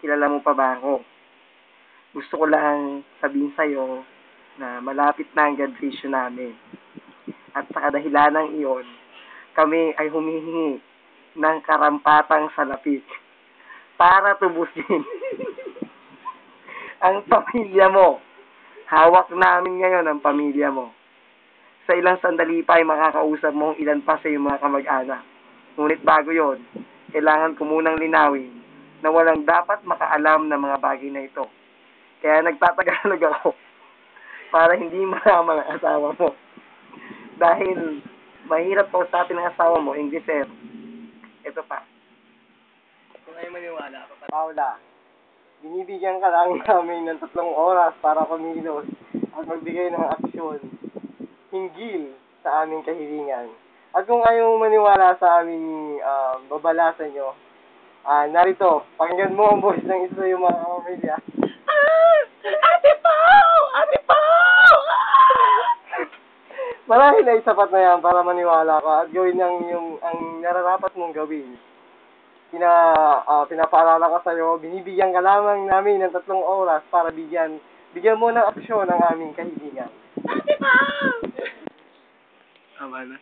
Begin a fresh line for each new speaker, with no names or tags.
kilala mo pa ba ako? Gusto ko lang sabihin sa'yo na malapit na ang graduation namin. At sa kadahilanang iyon, kami ay humihingi ng karampatang salapik para tubusin ang pamilya mo. Hawak namin ngayon ang pamilya mo. Sa ilang sandali pa ay makakausap mo ang ilan pa sa iyong mga kamag-anak. Ngunit bago yon, kailangan ko munang linawin na walang dapat makaalam ng mga bagay na ito. Kaya nagtatagalog ako para hindi malaman ang asawa mo. Dahil mahirap po sa atin ang asawa mo, English sir. Ito pa.
Kung ayaw maniwala,
Paula, binibigyan ka lang namin ng 3 oras para kumilos at magbigay ng aksyon hinggil sa aming kahilingan. At kung ayaw maniwala sa aming babala sa inyo, narito, pakinggan mo ang voice ng isa yung mga pamilya.
Ate Pao! Ate Pao!
Marahil ay sapat na yan para maniwala ka at gawin ang nararapat mong gawin. Pinapaalala ka sa'yo, binibigyan ka lamang namin ng 3 oras para bigyan mo ng aksyon ang aming kahilingan.
Ate Pao!
Tama na.